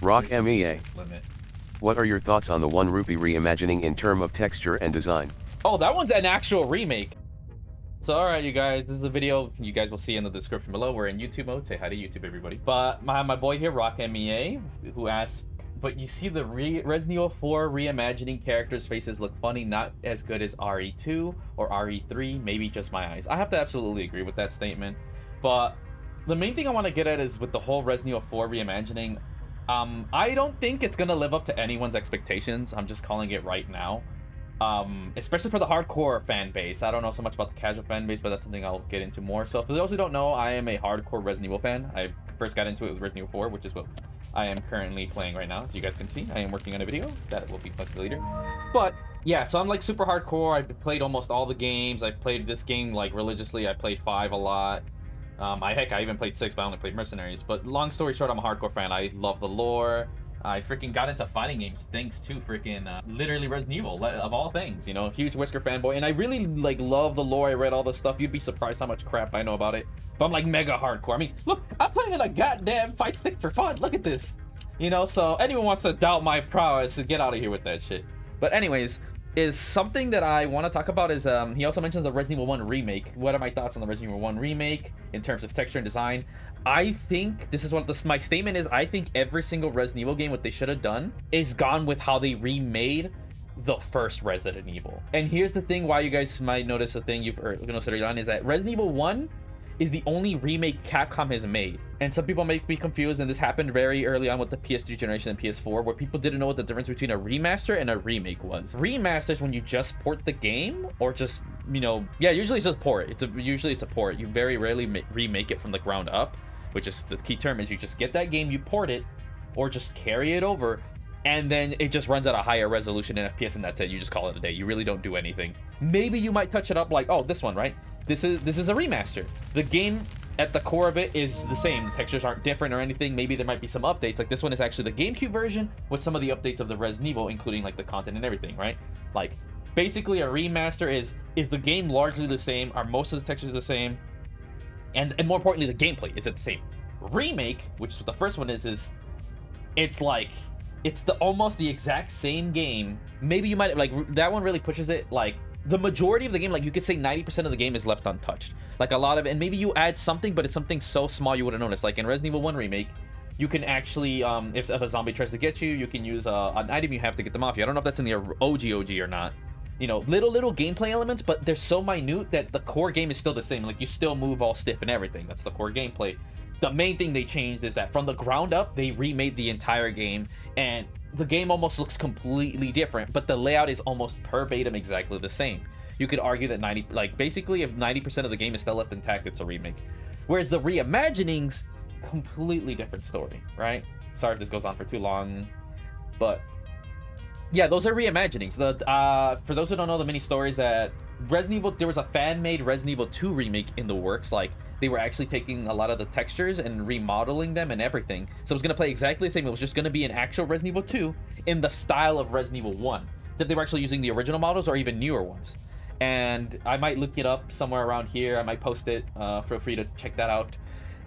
Rock MEA. What are your thoughts on the 1 rupee reimagining in term of texture and design? Oh, that one's an actual remake. So, alright, you guys, this is a video you guys will see in the description below. We're in YouTube mode. Say hi to YouTube, everybody. But my boy here, Rock MEA, who asked, but you see the Resident Evil 4 reimagining characters' faces look funny, not as good as RE2 or RE3, maybe just my eyes. I have to absolutely agree with that statement. But the main thing I want to get at is with the whole Resident Evil 4 reimagining, I don't think it's going to live up to anyone's expectations. I'm just calling it right now. Especially for the hardcore fan base. I don't know so much about the casual fan base, but that's something I'll get into more. So for those who don't know, I am a hardcore Resident Evil fan. I first got into it with Resident Evil 4, which is what I am currently playing right now. As you guys can see, I am working on a video that will be posted later. But yeah, so I'm like super hardcore. I've played almost all the games. I've played this game like religiously. I played 5 a lot. I even played 6, but I only played Mercenaries. But long story short, I'm a hardcore fan. I love the lore. I freaking got into fighting games thanks to freaking literally Resident Evil, of all things, you know, huge Whisker fanboy, and I really like love the lore. I read all the stuff. You'd be surprised how much crap I know about it, but I'm like mega hardcore. I mean, look, I'm playing in a goddamn fight stick for fun. Look at this, you know. So anyone wants to doubt my prowess, to get out of here with that shit. But anyways, is something that I want to talk about is he also mentions the Resident Evil 1 remake. What are my thoughts on the Resident Evil 1 remake in terms of texture and design? I think this is what my statement is. I think every single Resident Evil game, what they should have done is gone with how they remade the first Resident Evil. And here's the thing why you guys might notice a thing you've noticed early on is that Resident Evil 1 is the only remake Capcom has made. And some people might be confused, and this happened very early on with the PS3 generation and PS4, where people didn't know what the difference between a remaster and a remake was. Remasters when you just port the game, or just, you know, yeah, usually it's just port. Usually it's a port. You very rarely remake it from the ground up, which is the key term is you just get that game, you port it, or just carry it over, and then it just runs at a higher resolution in FPS, and that's it. You just call it a day. You really don't do anything. Maybe you might touch it up like, oh, this one, right? This is a remaster. The game at the core of it is the same. The textures aren't different or anything. Maybe there might be some updates. Like this one is actually the GameCube version with some of the updates of the Resident Evil, including like the content and everything, right? Like basically a remaster is the game largely the same? Are most of the textures the same? And more importantly, the gameplay, is it the same? Remake, which is what the first one is it's like it's almost the exact same game. Maybe you might like that one really pushes it. Like the majority of the game, like you could say 90% of the game is left untouched. Like a lot of it, and maybe you add something, but it's something so small you wouldn't notice. Like in Resident Evil 1 remake, you can actually if a zombie tries to get you, you can use an item you have to get them off you. I don't know if that's in the OG or not. You know, little gameplay elements, but they're so minute that the core game is still the same. Like you still move all stiff and everything. That's the core gameplay. The main thing they changed is that from the ground up, they remade the entire game, and the game almost looks completely different, but the layout is almost verbatim exactly the same. You could argue that basically if 90% of the game is still left intact, it's a remake. Whereas the reimaginings, completely different story, right? Sorry if this goes on for too long, but yeah, those are reimaginings. For those who don't know the mini stories, that Resident Evil, there was a fan-made Resident Evil 2 remake in the works. Like they were actually taking a lot of the textures and remodeling them and everything. So it was gonna play exactly the same. It was just gonna be an actual Resident Evil 2 in the style of Resident Evil 1. As if they were actually using the original models or even newer ones. And I might look it up somewhere around here. I might post it. Feel free to check that out.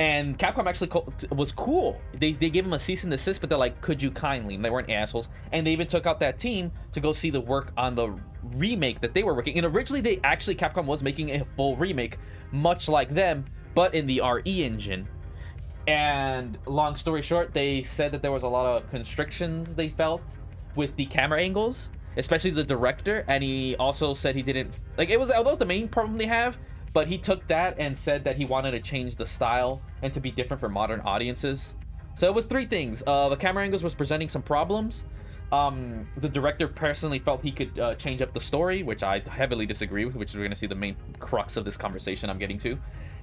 And Capcom actually was cool. They gave them a cease and desist, but they're like, could you kindly? And they weren't assholes. And they even took out that team to go see the work on the remake that they were working. And originally, Capcom was making a full remake, much like them, but in the RE engine. And long story short, they said that there was a lot of constrictions they felt with the camera angles, especially the director. And he also said he didn't like it was. That was the main problem they have. But he took that and said that he wanted to change the style and to be different for modern audiences. So it was 3 things. The camera angles was presenting some problems. The director personally felt he could change up the story, which I heavily disagree with, which we're going to see the main crux of this conversation I'm getting to.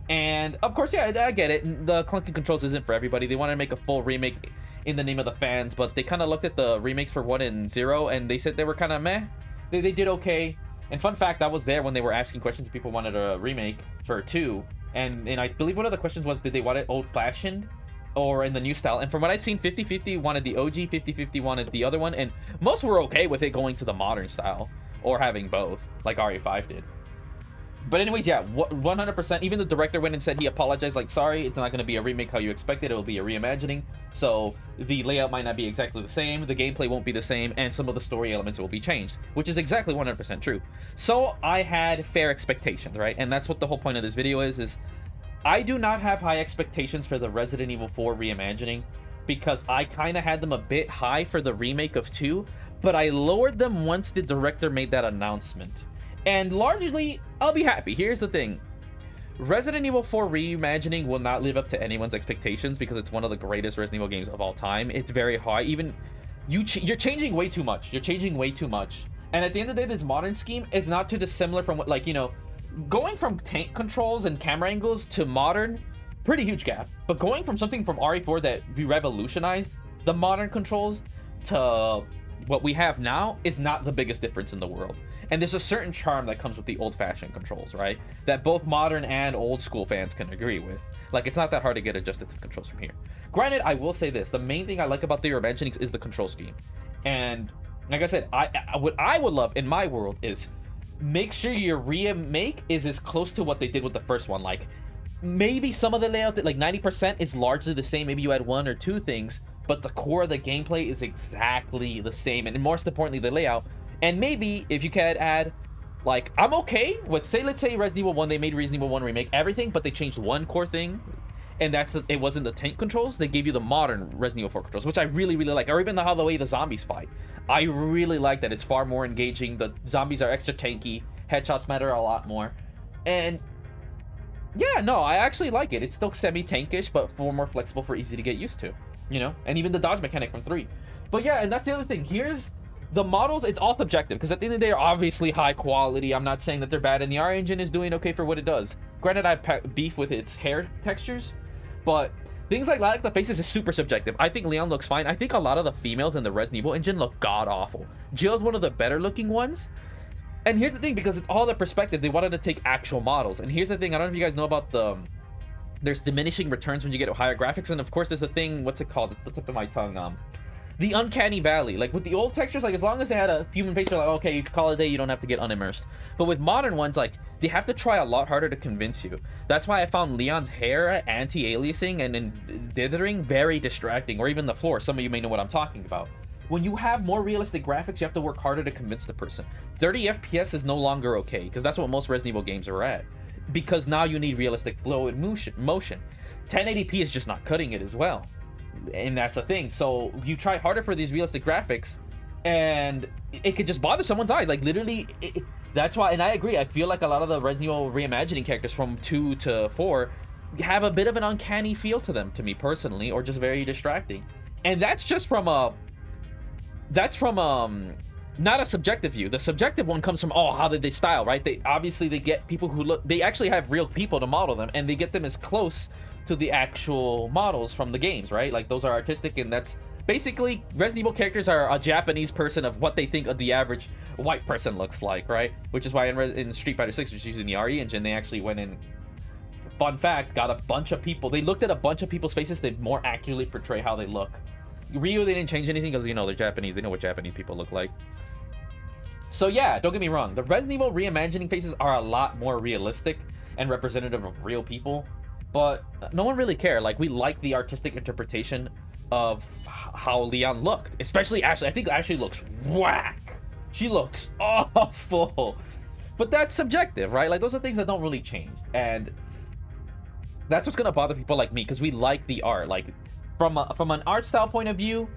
And of course, yeah, I get it. The clunky controls isn't for everybody. They wanted to make a full remake in the name of the fans, but they kind of looked at the remakes for 1 and 0, and they said they were kind of meh. They did okay. And fun fact, I was there when they were asking questions if people wanted a remake for 2. And I believe one of the questions was, did they want it old-fashioned or in the new style? And from what I've seen, 50-50 wanted the OG, 50-50 wanted the other one. And most were okay with it going to the modern style or having both, like RE5 did. But anyways, yeah, 100%. Even the director went and said he apologized, like, sorry, it's not going to be a remake how you expected. It'll be a reimagining. So the layout might not be exactly the same, the gameplay won't be the same, and some of the story elements will be changed, which is exactly 100% true. So I had fair expectations, right? And that's what the whole point of this video is I do not have high expectations for the Resident Evil 4 reimagining, because I kind of had them a bit high for the remake of 2, but I lowered them once the director made that announcement. And largely, I'll be happy. Here's the thing. Resident Evil 4 reimagining will not live up to anyone's expectations because it's one of the greatest Resident Evil games of all time. It's very high. Even you're changing way too much. You're changing way too much. And at the end of the day, this modern scheme is not too dissimilar from what, like, you know, going from tank controls and camera angles to modern, pretty huge gap. But going from something from RE4 that we revolutionized the modern controls to what we have now is not the biggest difference in the world. And there's a certain charm that comes with the old-fashioned controls, right? That both modern and old school fans can agree with. Like, it's not that hard to get adjusted to the controls from here. Granted, I will say this. The main thing I like about the reimaginings is the control scheme. And like I said, what I would love in my world is make sure your remake is as close to what they did with the first one. Like, maybe some of the layouts, like 90% is largely the same. Maybe you add one or two things, but the core of the gameplay is exactly the same. And most importantly, the layout. And maybe if you could add, like, I'm okay with, say, let's say Resident Evil 1, they made Resident Evil 1 remake everything, but they changed one core thing, and that's it wasn't the tank controls. They gave you the modern Resident Evil 4 controls, which I really, really like. Or even how the way the zombies fight. I really like that. It's far more engaging. The zombies are extra tanky. Headshots matter a lot more. And yeah, no, I actually like it. It's still semi-tankish, but far more flexible for easy to get used to, you know? And even the dodge mechanic from 3. But yeah, and that's the other thing. Here's the models. It's all subjective, because at the end of the day, are obviously high quality. I'm not saying that they're bad, and the R engine is doing okay for what it does. Granted, I have beef with its hair textures, but things like the faces is super subjective. I think Leon looks fine. I think a lot of the females in the Resident Evil engine look god-awful. Jill's one of the better looking ones. And here's the thing, because it's all the perspective, they wanted to take actual models. And here's the thing, I don't know if you guys know about there's diminishing returns when you get higher graphics, and of course there's a thing, what's it called? It's the tip of my tongue. The uncanny valley. Like with the old textures, like as long as they had a human face, you're like, okay, you can call it a day, you don't have to get unimmersed. But with modern ones, like, they have to try a lot harder to convince you. That's why I found Leon's hair anti-aliasing and dithering very distracting, or even the floor. Some of you may know what I'm talking about. When you have more realistic graphics, you have to work harder to convince the person. 30 FPS is no longer okay, because that's what most Resident Evil games are at. Because now you need realistic flow and motion. 1080p is just not cutting it as well. And that's the thing. So you try harder for these realistic graphics, and it could just bother someone's eyes. Like, literally, that's why, and I agree, I feel like a lot of the Resident Evil reimagining characters from 2 to 4 have a bit of an uncanny feel to them, to me personally, or just very distracting. And that's just from a... not a subjective view. The subjective one comes from, oh, how did they style, right? They obviously, they get people who look, they actually have real people to model them, and they get them as close to the actual models from the games, right? Like, those are artistic, and that's basically, Resident Evil characters are a Japanese person of what they think of the average white person looks like, right? Which is why in Street Fighter 6, which is using the RE engine, they actually went in, fun fact, got a bunch of people, they looked at a bunch of people's faces to more accurately portray how they look. Ryu, they didn't change anything because, you know, they're Japanese. They know what Japanese people look like. So yeah, don't get me wrong. The Resident Evil reimagining faces are a lot more realistic and representative of real people. But no one really cared. Like, we like the artistic interpretation of how Leon looked. Especially Ashley. I think Ashley looks whack. She looks awful. But that's subjective, right? Like, those are things that don't really change. And that's what's going to bother people like me, because we like the art. Like, from an art style point of view,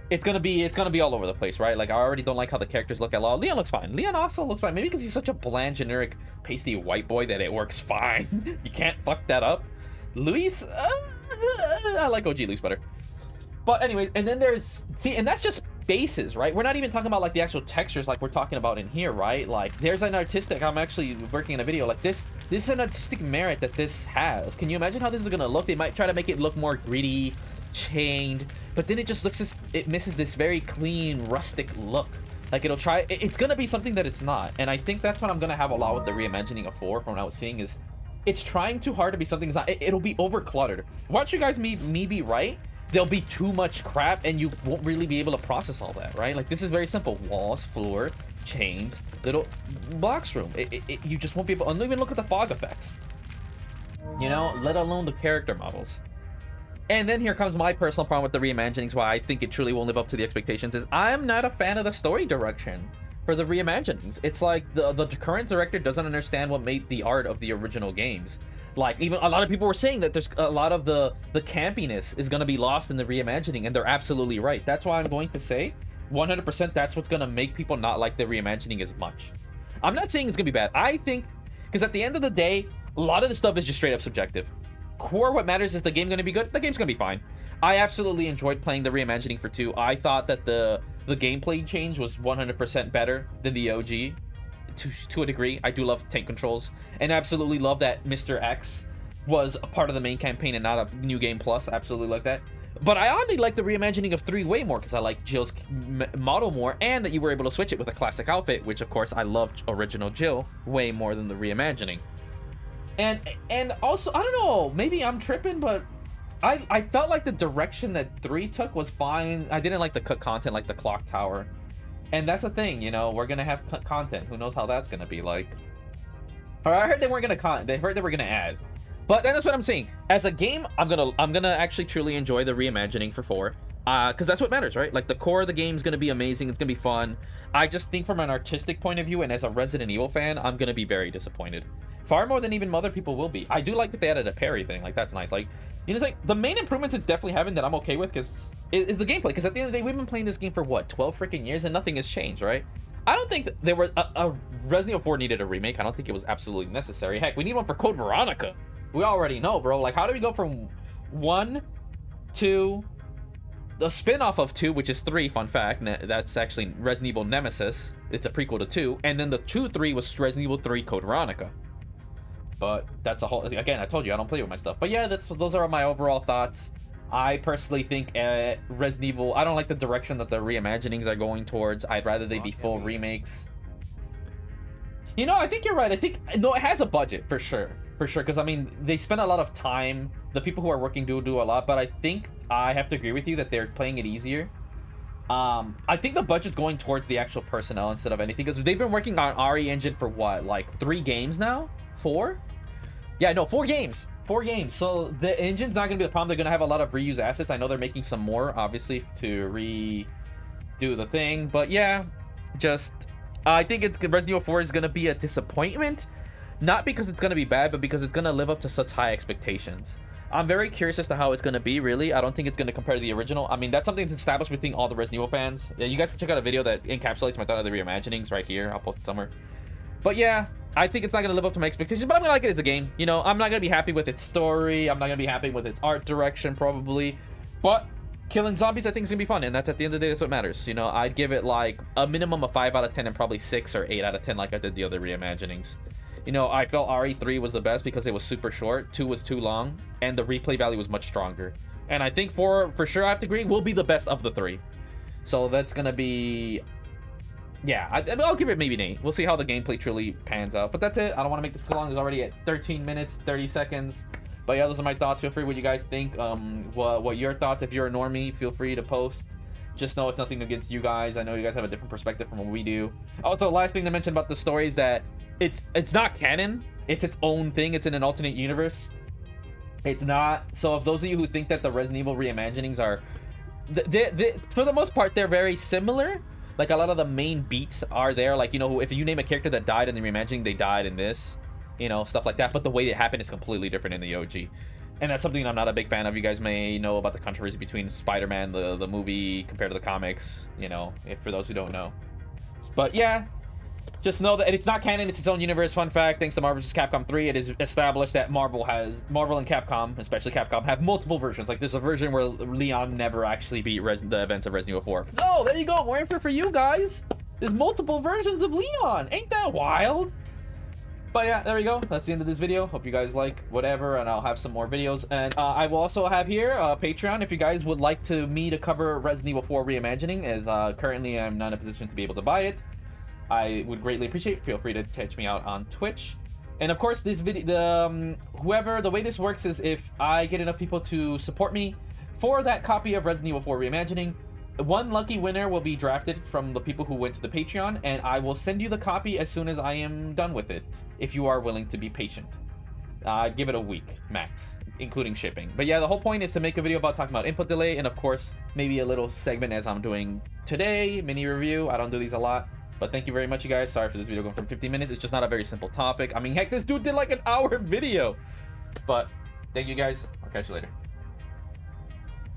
it's gonna be all over the place, right? Like, I already don't like how the characters look at all. Leon looks fine. Leon also looks fine. Maybe because he's such a bland, generic, pasty white boy that it works fine. You can't fuck that up. Luis, I like OG Luis better. But anyways, and then there's, see, and that's just bases, right? We're not even talking about like the actual textures like we're talking about in here, right? Like, there's an artistic, I'm actually working in a video like this is an artistic merit that this has. Can you imagine how this is gonna look? They might try to make it look more gritty, chained, but then it just looks, it misses this very clean, rustic look. Like, it'll try, it's gonna be something that it's not. And I think that's what I'm gonna have a lot with the reimagining of 4 from what I was seeing, is it's trying too hard to be something it's not. It'll be over cluttered. Watch you guys me be right, there'll be too much crap and you won't really be able to process all that, right? Like, this is very simple. Walls, floor, chains, little box room. You just won't be able, and even look at the fog effects, you know, let alone the character models. And then here comes my personal problem with the reimaginings, why I think it truly won't live up to the expectations, is I'm not a fan of the story direction for the reimaginings. It's like the current director doesn't understand what made the art of the original games. Like, even a lot of people were saying that there's a lot of the campiness is going to be lost in the reimagining, and they're absolutely right. That's why I'm going to say 100% that's what's going to make people not like the reimagining as much. I'm not saying it's going to be bad. I think, because at the end of the day, a lot of the stuff is just straight up subjective. Core, what matters is the game going to be good? The game's going to be fine. I absolutely enjoyed playing the reimagining for 2. I thought that the gameplay change was 100% better than the OG. To a degree. I do love tank controls, and absolutely love that Mr. X was a part of the main campaign and not a new game plus. Absolutely like that. But I only like the reimagining of 3 way more because I like Jill's model more, and that you were able to switch it with a classic outfit, which of course I loved original Jill way more than the reimagining. And also, I don't know, maybe I'm tripping, but I felt like the direction that 3 took was fine. I didn't like the cut content, like the clock tower. And that's the thing, you know, we're gonna have content. Who knows how that's gonna be like? Or I heard they weren't gonna they heard they were gonna add. But then that's what I'm saying. As a game, I'm gonna actually truly enjoy the reimagining for 4. Because that's what matters, right? Like, the core of the game is gonna be amazing. It's gonna be fun. I just think from an artistic point of view and as a Resident Evil fan, I'm gonna be very disappointed. Far more than even other people will be. I do like that they added a parry thing. Like, that's nice. Like, you know, it's like the main improvements it's definitely having that I'm okay with because is the gameplay. Because at the end of the day, we've been playing this game for what, 12 freaking years, and nothing has changed, right? I don't think that there was a Resident Evil 4 needed a remake. I don't think it was absolutely necessary. Heck, we need one for Code Veronica. We already know, bro. Like, how do we go from 1 to the spin-off of 2, which is 3, fun fact, that's actually Resident Evil Nemesis. It's a prequel to 2, and then the 2-3 was Resident Evil 3 Code Veronica. But that's a whole, again, I told you I don't play with my stuff. But yeah, those are my overall thoughts. I personally think Resident Evil, I don't like the direction that the reimaginings are going towards. I'd rather they be full remakes. You know, I think you're right. I think, no, it has a budget for sure. For sure, because I mean, they spend a lot of time. The people who are working do a lot, but I think I have to agree with you that they're playing it easier. I think the budget's going towards the actual personnel instead of anything, because they've been working on RE engine for what, like 3 games now? 4? Yeah, no, 4 games. 4 games. So the engine's not going to be the problem. They're going to have a lot of reuse assets. I know they're making some more, obviously, to redo the thing. But yeah, just I think Resident Evil 4 is going to be a disappointment. Not because it's going to be bad, but because it's going to live up to such high expectations. I'm very curious as to how it's going to be, really. I don't think it's going to compare to the original. I mean, that's something that's established between all the Resident Evil fans. Yeah, you guys can check out a video that encapsulates my thought of the reimaginings right here. I'll post it somewhere. But yeah, I think it's not going to live up to my expectations, but I'm going to like it as a game. You know, I'm not going to be happy with its story. I'm not going to be happy with its art direction, probably. But killing zombies, I think, is going to be fun, and that's at the end of the day, that's what matters. You know, I'd give it, like, a minimum of 5 out of 10 and probably 6 or 8 out of 10 like I did the other reimaginings. You know, I felt RE3 was the best because it was super short, 2 was too long, and the replay value was much stronger. And I think 4, for sure, I have to agree, will be the best of the 3. So that's going to be... Yeah, I'll give it maybe an 8. We'll see how the gameplay truly pans out. But that's it. I don't want to make this too long. It's already at 13 minutes, 30 seconds. But yeah, those are my thoughts. Feel free what you guys think. What your thoughts. If you're a normie, feel free to post. Just know it's nothing against you guys. I know you guys have a different perspective from what we do. Also, last thing to mention about the story is that it's not canon. It's its own thing. It's in an alternate universe. It's not. So if those of you who think that the Resident Evil reimaginings are... for the most part, they're very similar. Like, a lot of the main beats are there. Like, you know, if you name a character that died in the reimagining, they died in this. You know, stuff like that. But the way it happened is completely different in the OG. And that's something I'm not a big fan of. You guys may know about the controversy between Spider-Man, the movie, compared to the comics. You know, for those who don't know. But yeah, just know that it's not canon. It's its own universe. Fun fact, thanks to Marvel vs. Capcom 3, it is established that Marvel and Capcom, especially Capcom, have multiple versions. Like, there's a version where Leon never actually beat the events of Resident Evil 4. Oh, there you go. More info for you guys. There's multiple versions of Leon. Ain't that wild? But yeah, there we go. That's the end of this video. Hope you guys like whatever, and I'll have some more videos. And I will also have here Patreon if you guys would like me to cover Resident Evil 4 reimagining, as currently I'm not in a position to be able to buy it. I would greatly appreciate it. Feel free to catch me out on Twitch. And of course, this video, the way this works is if I get enough people to support me for that copy of Resident Evil 4 Reimagining, one lucky winner will be drafted from the people who went to the Patreon, and I will send you the copy as soon as I am done with it, if you are willing to be patient. Give it a week max, including shipping. But yeah, the whole point is to make a video about talking about input delay, and of course maybe a little segment as I'm doing today, mini review. I don't do these a lot, but thank you very much, you guys. Sorry for this video going from 15 minutes. It's just not a very simple topic. I mean, heck, this dude did like an hour video. But thank you guys. I'll catch you later.